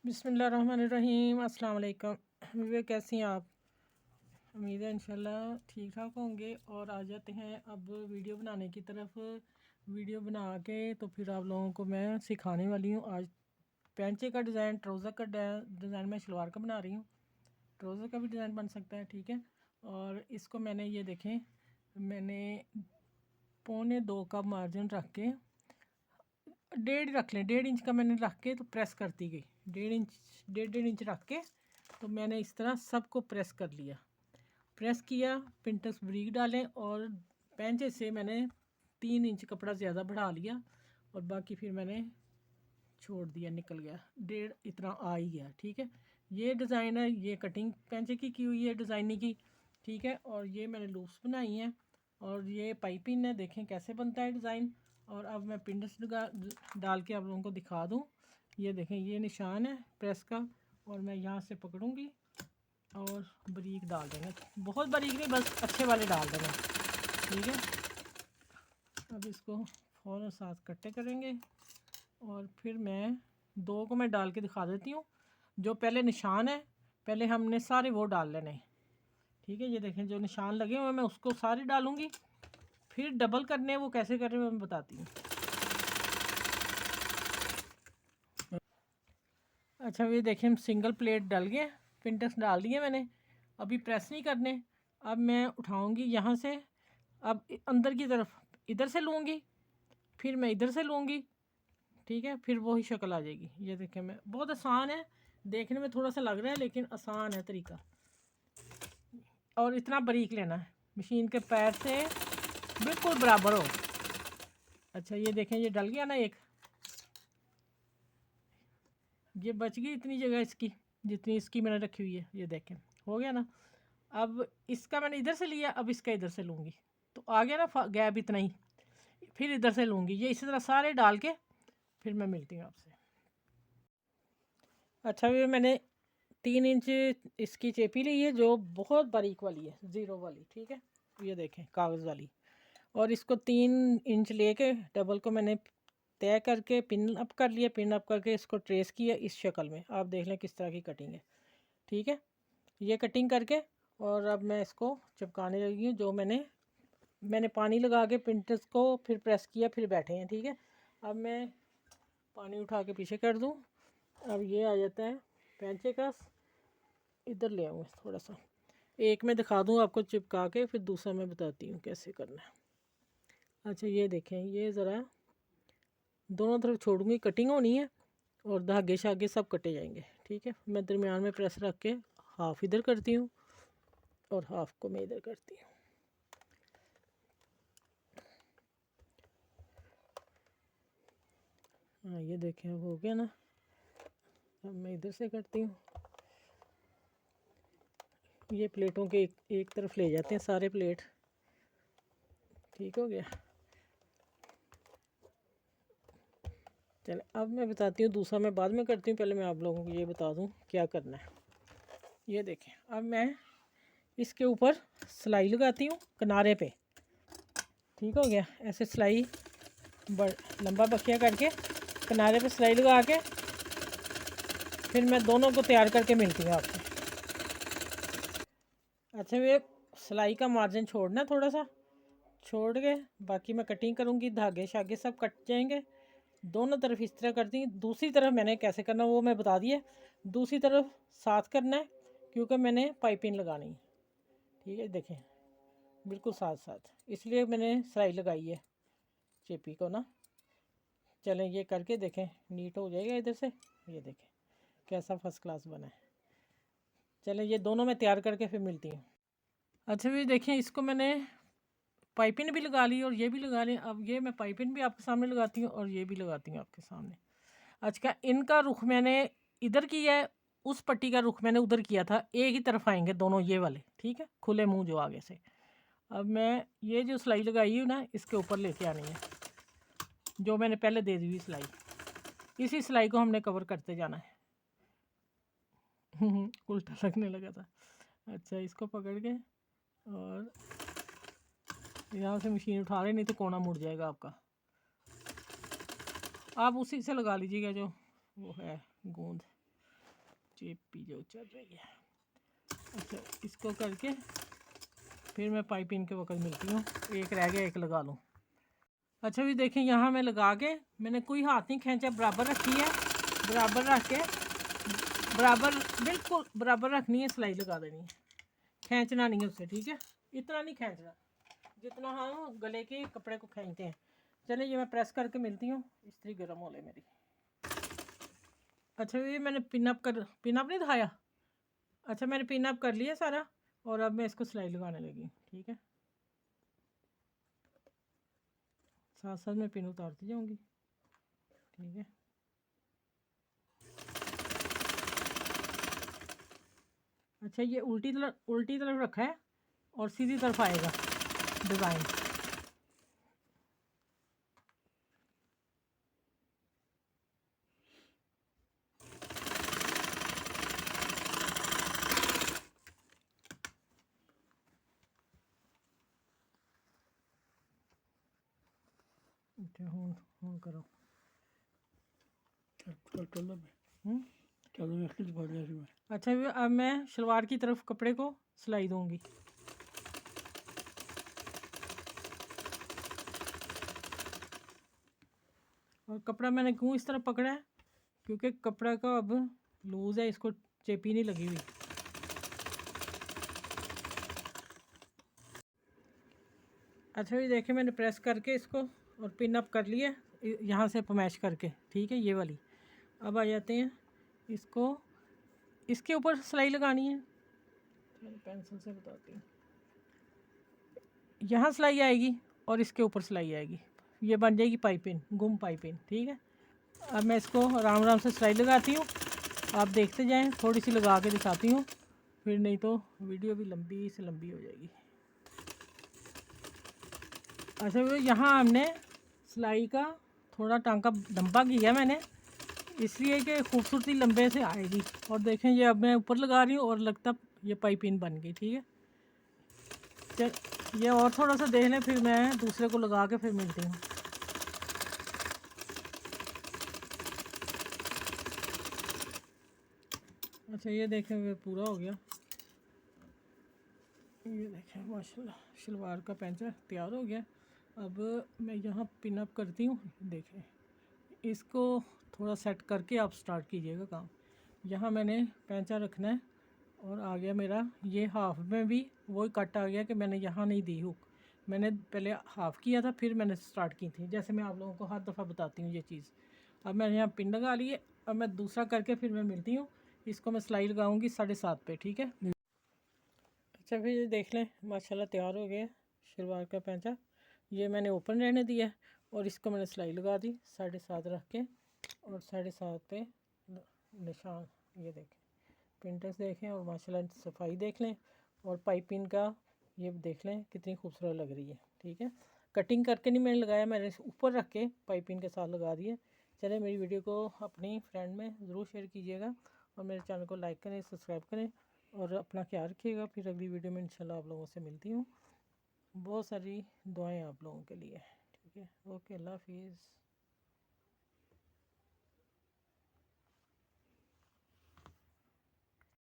बिस्मिल्लाहिर्रहमानिर्रहीम। अस्सलाम वालेकुम। वे कैसी हैं आप? उम्मीद है इंशाल्लाह ठीक ठाक होंगे। और आ जाते हैं अब वीडियो बनाने की तरफ। वीडियो बना के तो फिर आप लोगों को मैं सिखाने वाली हूँ। आज पैंचे का डिज़ाइन, ट्राउज़र का डिज़ाइन मैं शलवार का बना रही हूँ। ट्राउज़र का भी डिज़ाइन बन सकता है, ठीक है। और इसको मैंने ये देखें, मैंने 1.25 का मार्जिन रख के 1.5 रख लें, 1.5 इंच का मैंने रख के तो प्रेस करती गई। 1.5 इंच रख के तो मैंने इस तरह सबको प्रेस कर लिया। प्रेस किया, पिंटस ब्रीक डालें और पैंचे से मैंने 3 इंच कपड़ा ज़्यादा बढ़ा लिया और बाकी फिर मैंने छोड़ दिया, निकल गया। 1.5 इतना आ ही गया, ठीक है। ये डिज़ाइन है, ये कटिंग पैंचे की हुई है डिज़ाइनिंग की, ठीक है। और ये मैंने लूप्स बनाई हैं और ये पाइपिंग है, देखें कैसे बनता है डिज़ाइन। और अब मैं पिंडस डाल के आप लोगों को दिखा दूँ। ये देखें, ये निशान है प्रेस का और मैं यहाँ से पकड़ूँगी और बारीक डाल देंगे। बहुत बारीक नहीं, बस अच्छे वाले डाल देंगे, ठीक है। अब इसको फ़ौरन साथ कट्टे करेंगे और फिर मैं 2 को मैं डाल के दिखा देती हूँ। जो पहले निशान है, पहले हमने सारे वो डाल लेने हैं, ठीक है। ये देखें, जो निशान लगे हुए मैं उसको सारे डालूँगी। फिर डबल करने, वो कैसे करने मैं बताती हूँ। अच्छा, ये देखें, हम सिंगल प्लेट डाल गए, पिंटस डाल दिए मैंने। अभी प्रेस नहीं करने। अब मैं उठाऊँगी यहाँ से, अब अंदर की तरफ इधर से लूँगी, फिर मैं इधर से लूँगी, ठीक है। फिर वही शक्ल आ जाएगी। ये देखें, मैं बहुत आसान है, देखने में थोड़ा सा लग रहा है लेकिन आसान है तरीका। और इतना बारीक लेना है, मशीन के पैर से बिल्कुल बराबर हो। अच्छा, ये देखें, ये डल गया ना एक, ये बच गई इतनी जगह इसकी जितनी इसकी मैंने रखी हुई है। ये देखें, हो गया ना। अब इसका मैंने इधर से लिया, अब इसका इधर से लूँगी तो आ गया ना गैप इतना ही। फिर इधर से लूँगी, ये इसी तरह सारे डाल के फिर मैं मिलती हूँ आपसे। अच्छा, ये मैंने 3 इंच इसकी चेपी ली है, जो बहुत बारीक वाली है, ज़ीरो वाली, ठीक है। ये देखें, कागज़ वाली। और इसको 3 इंच लेके डबल को मैंने तय करके पिन अप कर लिया। पिन अप करके इसको ट्रेस किया इस शक्ल में। आप देख लें किस तरह की कटिंग है, ठीक है। ये कटिंग करके और अब मैं इसको चिपकाने लगी हूँ। जो मैंने पानी लगा के पिंटस को फिर प्रेस किया, फिर बैठे हैं, ठीक है। अब मैं पानी उठा के पीछे कर दूँ। अब ये आ जाता है पैंचे का, इधर ले आऊँ थोड़ा सा। एक मैं दिखा दूँ आपको चिपका के, फिर दूसरा मैं बताती हूँ कैसे करना है। अच्छा, ये देखें, ये ज़रा दोनों तरफ छोड़ूंगी, कटिंग होनी है और धागे शागे सब कटे जाएंगे, ठीक है। मैं दरमियान में प्रेस रख के हाफ इधर करती हूँ और हाफ को मैं इधर करती हूँ। हाँ, ये देखें, अब हो गया ना। अब मैं इधर से करती हूँ। ये प्लेटों के एक तरफ ले जाते हैं सारे प्लेट, ठीक हो गया। चले, अब मैं बताती हूँ दूसरा, मैं बाद में करती हूँ, पहले मैं आप लोगों को ये बता दूँ क्या करना है। ये देखें, अब मैं इसके ऊपर सिलाई लगाती हूँ किनारे पे, ठीक हो गया। ऐसे सिलाई लंबा बखिया करके किनारे पे सिलाई लगा के फिर मैं दोनों को तैयार करके मिलती हूँ आपसे। अच्छा, ये सिलाई का मार्जिन छोड़ना, थोड़ा सा छोड़ के बाकी मैं कटिंग करूँगी। धागे शागे सब कट जाएंगे। दोनों तरफ इस तरह करती हूँ। दूसरी तरफ मैंने कैसे करना वो मैं बता दिया। दूसरी तरफ साथ करना है क्योंकि मैंने पाइपिंग लगानी है, ठीक है। देखें, बिल्कुल साथ साथ, इसलिए मैंने सिलाई लगाई है चेपी को ना। चलें, ये करके देखें, नीट हो जाएगा इधर से। ये देखें कैसा फर्स्ट क्लास बना है। चलें, ये दोनों मैं तैयार करके फिर मिलती हूँ। अच्छा, भी देखें, इसको मैंने पाइपिंग भी लगा ली और ये भी लगा ली। अब ये मैं पाइपिंग भी आपके सामने लगाती हूँ और ये भी लगाती हूँ आपके सामने। अच्छा, इनका रुख मैंने इधर किया है, उस पट्टी का रुख मैंने उधर किया था। एक ही तरफ आएंगे दोनों ये वाले, ठीक है, खुले मुंह जो आगे से। अब मैं ये जो सिलाई लगाई हूँ ना, इसके ऊपर लेके आनी है, जो मैंने पहले दे दी हुई सिलाई। इसी सिलाई को हमने कवर करते जाना है। उल्टा लगने लगा था। अच्छा, इसको पकड़ के और यहाँ से मशीन उठा रहे, नहीं तो कोना मुड़ जाएगा आपका। आप उसी से लगा लीजिएगा जो वो है गूंद। चेपी जो चल रही है। अच्छा, इसको करके फिर मैं पाइपिंग के वक्त मिलती हूँ। एक रह गया, एक लगा लूँ। अच्छा भी देखें, यहाँ मैं लगा के मैंने कोई हाथ नहीं खींचा, बराबर रखी है। बराबर रख के बराबर, बिल्कुल बराबर रखनी है, सिलाई लगा देनी है, खींचना नहीं है उससे, ठीक है। इतना नहीं खींचना जितना हम गले के कपड़े को खींचते हैं। चलिए ये मैं प्रेस करके मिलती हूँ। इस्त्री गर्म हो ले मेरी। अच्छा ये मैंने पिनअप नहीं दिखाया। अच्छा मैंने पिनअप कर लिया सारा, और अब मैं इसको सिलाई लगाने लगी, ठीक है। साथ साथ मैं पिन उतारती जाऊंगी, ठीक है। अच्छा ये उल्टी तरफ रखा है और सीधी तरफ आएगा डिज़ाइन। अच्छा हूँ करो। अच्छा अब मैं शलवार की तरफ कपड़े को सिलाई दूंगी। और कपड़ा मैंने क्यों इस तरह पकड़ा है, क्योंकि कपड़ा का अब लूज़ है, इसको चेपी नहीं लगी हुई। अच्छा ये देखिए मैंने प्रेस करके इसको और पिन अप कर लिया यहाँ से पमैश करके, ठीक है। ये वाली अब आ जाते हैं, इसको इसके ऊपर सिलाई लगानी है। पेंसिल से बताती हूँ। यहाँ सिलाई आएगी और इसके ऊपर सिलाई आएगी, ये बन जाएगी पाइपिंग, गुम पाइपिंग, ठीक है। अब मैं इसको आराम आराम से सिलाई लगाती हूँ, आप देखते जाएं। थोड़ी सी लगा के दिखाती हूँ, फिर नहीं तो वीडियो भी लंबी से लंबी हो जाएगी। अच्छा यहाँ हमने सिलाई का थोड़ा टांका लंबा किया मैंने, इसलिए कि खूबसूरती लंबे से आएगी। और देखें ये अब मैं ऊपर लगा रही हूँ और लगता ये पाइपिंग बन गई, ठीक है। चल ये और थोड़ा सा देख लें, फिर मैं दूसरे को लगा के फिर मिलती हूँ। अच्छा ये देखें ये पूरा हो गया। ये देखें माशाल्लाह शलवार का पैंचा तैयार हो गया। अब मैं यहाँ पिन अप करती हूँ। देखें इसको थोड़ा सेट करके आप स्टार्ट कीजिएगा काम। यहाँ मैंने पैंचा रखना है और आ गया मेरा ये हाफ में भी वही कट आ गया कि मैंने यहाँ नहीं दी हुक। मैंने पहले हाफ़ किया था, फिर मैंने स्टार्ट की थी, जैसे मैं आप लोगों को हर दफ़ा बताती हूँ ये चीज़। अब मैंने यहाँ पिन लगा ली है। अब मैं दूसरा करके फिर मैं मिलती हूँ। इसको मैं सिलाई लगाऊंगी 7.5 पे, ठीक है। अच्छा फिर ये देख लें माशाल्लाह तैयार हो गया शलवार का पैंचा। ये मैंने ओपन रहने दिया और इसको मैंने सिलाई लगा दी 7.5 रख के, और 7.5 पे निशान। ये देखें पिंटस देखें और माशाल्लाह सफाई देख लें, और पाइपिंग का ये देख लें कितनी खूबसूरत लग रही है, ठीक है। कटिंग करके नहीं मैंने लगाया, मैंने ऊपर रख के पाइपिंग के साथ लगा दिए। चले मेरी वीडियो को अपनी फ्रेंड में ज़रूर शेयर कीजिएगा, और मेरे चैनल को लाइक करें, सब्सक्राइब करें, और अपना ख्याल रखिएगा। फिर अगली वीडियो में इंशाल्लाह आप लोगों से मिलती हूँ। बहुत सारी दुआएं आप लोगों के लिए, ठीक है। ओके, अल्लाह हाफिज़।